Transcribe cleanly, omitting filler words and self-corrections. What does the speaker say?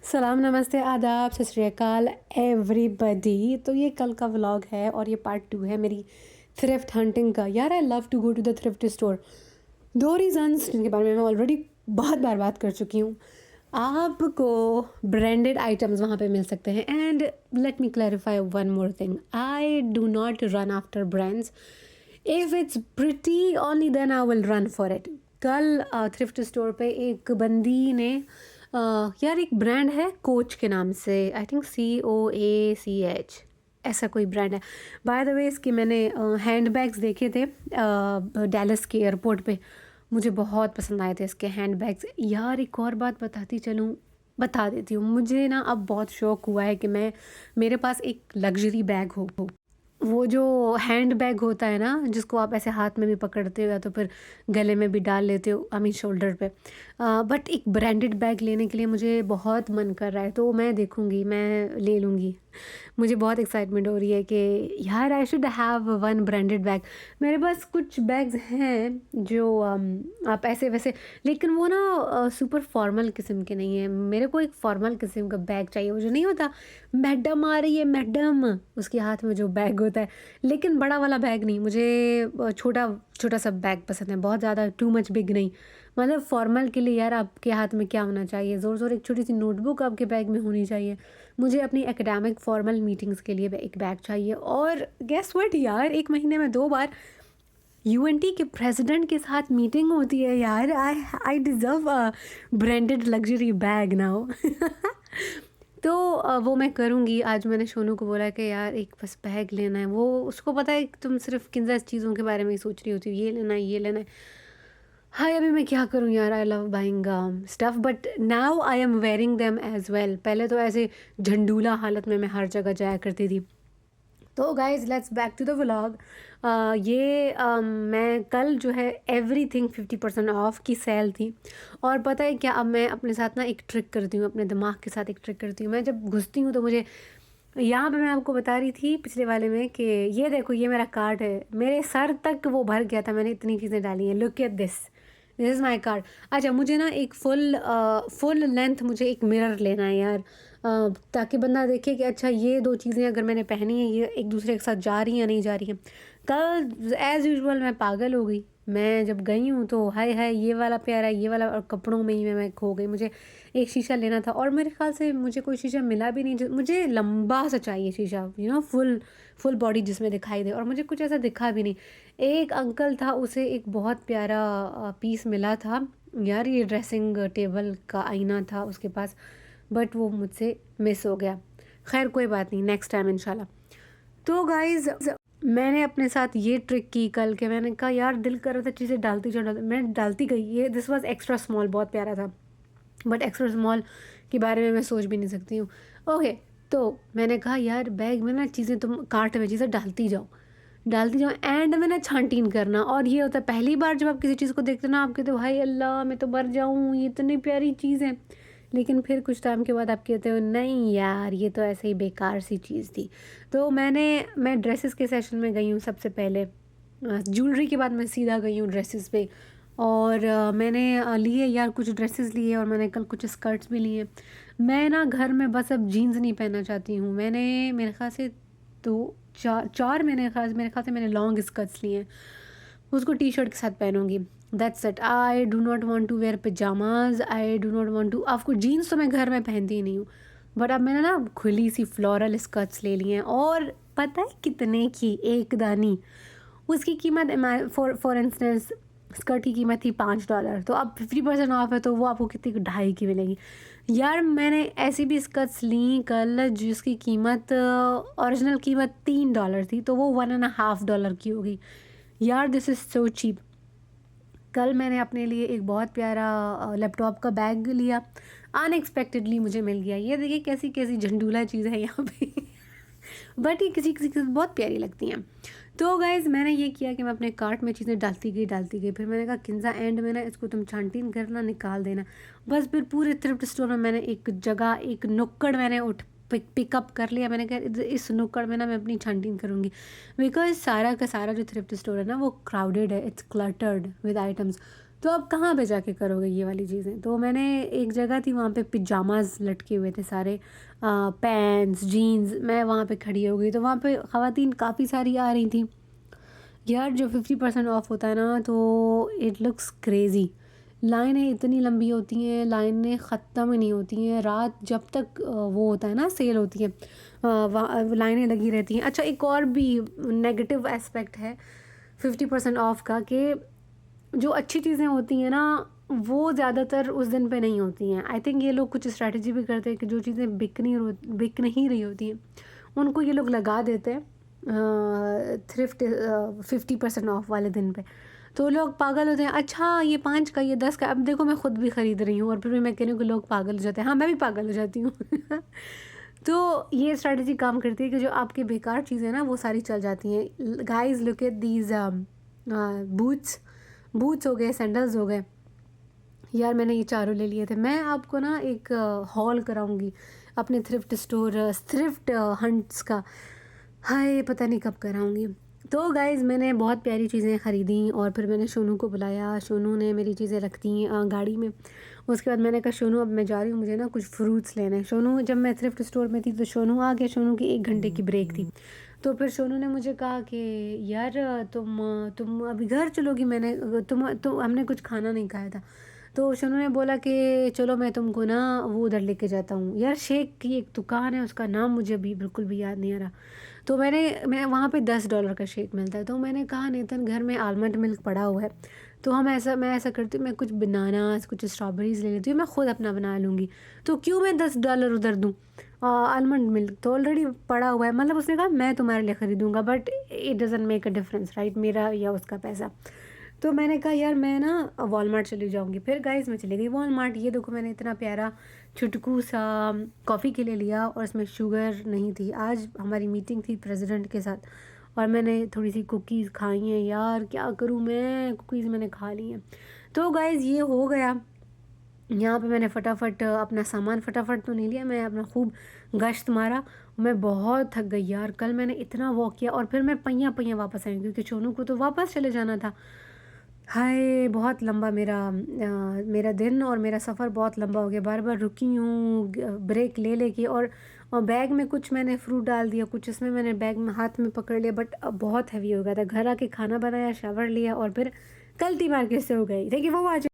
सलाम, नमस्ते, आदाब, सत श्री अकाल एवरीबॉडी। तो ये कल का व्लॉग है और ये पार्ट 2 है मेरी थ्रिफ्ट हंटिंग का। यार I love to go to the thrift store. 2 reasons जिनके बारे में मैं ऑलरेडी बहुत बार बात कर चुकी हूँ। आपको ब्रांडेड आइटम्स वहाँ पे मिल सकते हैं and let me clarify one more thing, I do not run after brands. If it's pretty only then I will run for it. कल थ्रिफ्ट स्टोर पे एक बंदी ने यार एक ब्रांड है कोच के नाम से, आई थिंक COACH ऐसा कोई ब्रांड है। बाय द वे इसके मैंने हैंड बैग्स देखे थे डैलस के एयरपोर्ट पे, मुझे बहुत पसंद आए थे इसके हैंड बैग्स। यार एक और बात बताती चलूँ, बता देती हूँ, मुझे ना अब बहुत शौक हुआ है कि मेरे पास एक लग्जरी बैग हो। वो जो हैंड बैग होता है ना, जिसको आप ऐसे हाथ में भी पकड़ते हो या तो फिर गले में भी डाल लेते हो, आई मीन शोल्डर पे। बट एक ब्रांडेड बैग लेने के लिए मुझे बहुत मन कर रहा है, तो मैं देखूँगी, मैं ले लूँगी। मुझे बहुत एक्साइटमेंट हो रही है कि यार I should have one branded bag. मेरे पास कुछ बैग्स हैं जो आप ऐसे वैसे, लेकिन वो ना सुपर फॉर्मल किस्म के नहीं है। मेरे को एक फॉर्मल किस्म का बैग चाहिए, वो जो नहीं होता मैडम आ रही है मैडम, उसके हाथ में जो बैग होता है, लेकिन बड़ा वाला बैग नहीं। मुझे छोटा छोटा सा बैग पसंद है, बहुत ज़्यादा टू मच बिग नहीं। मतलब फॉर्मल के लिए यार आपके हाथ में क्या होना चाहिए, ज़ोर ज़ोर एक छोटी सी नोटबुक आपके बैग में होनी चाहिए। मुझे अपनी एकेडमिक फॉर्मल मीटिंग्स के लिए एक बैग चाहिए। और गेस व्हाट यार, 1 महीने में 2 बार UNT के प्रेसिडेंट के साथ मीटिंग होती है यार। I deserve a branded luxury bag now. तो वो मैं करूँगी। आज मैंने सोनू को बोला कि यार एक बस बैग लेना है। वो उसको पता है कि तुम सिर्फ किन चीज़ों के बारे में ही सोच रही होती हो, ये लेना है ये लेना है। हाय अभी मैं क्या करूँ यार, I love buying stuff but now I am wearing them as well. पहले तो ऐसे झंडूला हालत में मैं हर जगह जाया करती थी। तो guys let's back to the vlog. मैं कल जो है एवरीथिंग 50% ऑफ की सेल थी। और पता है क्या, अब मैं अपने साथ ना एक ट्रिक करती हूँ, अपने दिमाग के साथ एक ट्रिक करती हूँ। मैं जब घुसती हूँ तो मुझे यहाँ पे, मैं आपको बता रही थी पिछले वाले में कि ये देखो ये मेरा कार्ट है, मेरे सर तक वो भर गया था, मैंने इतनी चीज़ें डाली हैं। Look at this is my card. अच्छा मुझे ना एक फुल लेंथ मुझे एक मिरर लेना है यार, ताकि बंदा देखे कि अच्छा ये 2 चीज़ें अगर मैंने पहनी है ये एक दूसरे के साथ जा रही हैं या नहीं जा रही हैं। कल एज़ यूजुअल मैं पागल हो गई। मैं जब गई हूँ तो हाय हाय ये वाला प्यारा है, ये वाला, और कपड़ों में ही मैं खो गई। मुझे एक शीशा लेना था और मेरे ख्याल से मुझे कोई शीशा मिला भी नहीं। मुझे लंबा सा चाहिए शीशा, फुल बॉडी जिसमें दिखाई दे, और मुझे कुछ ऐसा दिखा भी नहीं। एक अंकल था, उसे एक बहुत प्यारा पीस मिला था यार, ये ड्रेसिंग टेबल का आईना था उसके पास, बट वो मुझसे मिस हो गया। खैर कोई बात नहीं, नेक्स्ट टाइम इंशाल्लाह। तो गाइज़ मैंने अपने साथ ये ट्रिक की कल के, मैंने कहा यार दिल कर रहा था चीज़ें डालती जाओ, मैं डालती गई। ये दिस वाज एक्स्ट्रा स्मॉल, बहुत प्यारा था, बट एक्स्ट्रा स्मॉल के बारे में मैं सोच भी नहीं सकती हूँ। ओके, तो मैंने कहा यार बैग में ना चीज़ें, तुम कार्ट में चीज़ें डालती जाओ एंड में ना छानटीन करना। और ये होता है पहली बार जब आप किसी चीज़ को देखते हो ना, आप कहते हो भाई अल्लाह मैं तो मर जाऊँ, ये इतनी प्यारी चीज़ है। लेकिन फिर कुछ टाइम के बाद आप कहते हो नहीं यार ये तो ऐसे ही बेकार सी चीज़ थी। तो मैं ड्रेसेस के सेशन में गई हूँ सबसे पहले। ज्वेलरी के बाद मैं सीधा गई हूँ ड्रेसेस पे। और मैंने लिए यार कुछ ड्रेसेस लिए, और मैंने कल कुछ स्कर्ट्स भी लिए। मैं ना घर में बस अब जीन्स नहीं पहनना चाहती हूँ। मैंने मेरे ख्याल से दो चार मेरे ख्याल से मैंने लॉन्ग स्कर्ट्स लिए हैं, उसको टी शर्ट के साथ पहनूंगी। That's it. I do not want to wear pyjamas, I do not want to, आपको जीन्स तो मैं घर में पहनती ही नहीं हूँ, बट अब मैंने ना खुली सी फ्लोरल स्कर्ट्स ले ली हैं। और पता है कितने की एक दानी, उसकी कीमत फॉर इंस्टेंस स्कर्ट की कीमत थी $5, तो अब 50% ऑफ है तो वो आपको कितनी 2.5 की मिलेगी। यार मैंने ऐसी भी स्कर्ट्स ली कल जिसकी कीमत ओरिजिनल कीमत $3 थी, तो वो $1.5 की होगी। यार दिस इज़ सो चीप। कल मैंने अपने लिए एक बहुत प्यारा लैपटॉप का बैग लिया, अनएक्सपेक्टेडली मुझे मिल गया। ये देखिए कैसी कैसी झंडूला चीज़ है यहाँ पे। बट ये किसी किसी की बहुत प्यारी लगती हैं। तो गाइज़ मैंने ये किया कि मैं अपने कार्ट में चीज़ें डालती गई। फिर मैंने कहा किन्जा एंड में ना इसको तुम छानटीन करना, निकाल देना। बस फिर पूरे थ्रिफ्ट स्टोर में मैंने एक जगह, एक नुक्कड़ मैंने पिकअप कर लिया। मैंने कहा इस नुक्कड़ में ना मैं अपनी छानटीन करूँगी, बिकॉज सारा का सारा जो थ्रिफ्ट स्टोर है ना वो क्राउडेड है, इट्स क्लटर्ड विद आइटम्स। तो अब कहाँ पे जाके करोगे ये वाली चीज़ें। तो मैंने एक जगह थी वहाँ पे पिजामाज लटके हुए थे सारे, पैंट्स जीन्स, मैं वहाँ पे खड़ी हो गई तो वहाँ पे ख़वातीन काफ़ी सारी आ रही थी। यार जो 50% ऑफ होता है ना तो इट लुक्स क्रेज़ी। लाइनें इतनी लंबी होती हैं, लाइनें ख़त्म ही नहीं होती हैं, रात जब तक वो होता है ना सेल होती है, वहाँ लाइनें लगी रहती हैं। अच्छा, एक और भी नेगेटिव एस्पेक्ट है 50% ऑफ का, कि जो अच्छी चीज़ें होती हैं ना वो ज़्यादातर उस दिन पे नहीं होती हैं। आई थिंक ये लोग कुछ स्ट्रैटेजी भी करते हैं कि जो चीज़ें बिक नहीं रही होती हैं उनको ये लोग लगा देते हैं थ्रिफ्ट 50% ऑफ वाले दिन पे। तो लोग पागल होते हैं, अच्छा ये 5 का, ये 10 का। अब देखो मैं खुद भी ख़रीद रही हूँ और फिर भी मैं कह रही हूँ कि लोग पागल हो जाते हैं। हाँ, मैं भी पागल हो जाती हूँ। तो ये स्ट्रैटेजी काम करती है कि जो आपकी बेकार चीज़ें ना वो सारी चल जाती हैं। Guys look at these boots, boots हो गए, सैंडल्स हो गए। यार मैंने ये चारों ले लिए थे। मैं आपको ना एक हॉल कराऊंगी अपने थ्रिफ्ट स्टोर, थ्रिफ्ट हंट्स का। हाय पता नहीं कब कराऊंगी। तो गाइज़ मैंने बहुत प्यारी चीज़ें ख़रीदी और फिर मैंने शोनू को बुलाया। शोनू ने मेरी चीज़ें रख दी गाड़ी में। उसके बाद मैंने कहा शोनू अब मैं जा रही हूँ, मुझे ना कुछ फ्रूट्स लेने हैं। शोनू, जब मैं थ्रिफ्ट स्टोर में थी तो शोनू आ गया। शोनू की 1 घंटे की ब्रेक थी। तो फिर शोनू ने मुझे कहा कि यार तुम अभी घर चलोगी। मैंने तो हमने कुछ खाना नहीं खाया था। तो शोनू ने बोला कि चलो मैं तुमको ना वो उधर लेके जाता हूँ। यार शेक की एक दुकान है, उसका नाम मुझे अभी बिल्कुल भी याद नहीं आ रहा। तो मैं वहाँ पे $10 का शेक मिलता है। तो मैंने कहा नेतन घर में आलमंड मिल्क पड़ा हुआ है, तो मैं ऐसा करती हूँ, मैं कुछ बनानास कुछ स्ट्रॉबेरीज़ ले लेती हूँ, मैं ख़ुद अपना बना लूँगी। तो क्यों मैं $10 उधर दूँ। आलमंड मिल्क तो ऑलरेडी पड़ा हुआ है। मतलब उसने कहा मैं तुम्हारे लिए ख़रीदूँगा, but it doesn't make a difference right, मेरा या उसका पैसा। तो मैंने कहा यार मैं ना वॉलमार्ट चली जाऊँगी। फिर गाइस मैं चली गई वॉलमार्ट। ये देखो मैंने इतना प्यारा चुटकू सा कॉफ़ी के लिए लिया और इसमें शुगर नहीं थी। आज हमारी मीटिंग थी प्रेसिडेंट के साथ और मैंने थोड़ी सी कुकीज़ खाई हैं। यार क्या करूँ, मैं कुकीज़ मैंने खा ली हैं। तो गाइस ये हो गया। यहाँ पे मैंने फटाफट अपना सामान फटाफट तो नहीं लिया, मैं अपना खूब गश्त मारा। मैं बहुत थक गई यार, कल मैंने इतना वॉक किया और फिर मैं पैयाँ पैयाँ वापस आई क्योंकि सोनू को तो वापस चले जाना था। हाय बहुत लंबा मेरा दिन और मेरा सफ़र बहुत लंबा हो गया। बार बार रुकी हूँ ब्रेक ले लेके और बैग में कुछ मैंने फ्रूट डाल दिया, कुछ इसमें मैंने बैग में हाथ में पकड़ लिया, बट अब बहुत हैवी हो गया था। घर आके खाना बनाया, शावर लिया और फिर कल्टी मार के सो गई। देखिए वो आज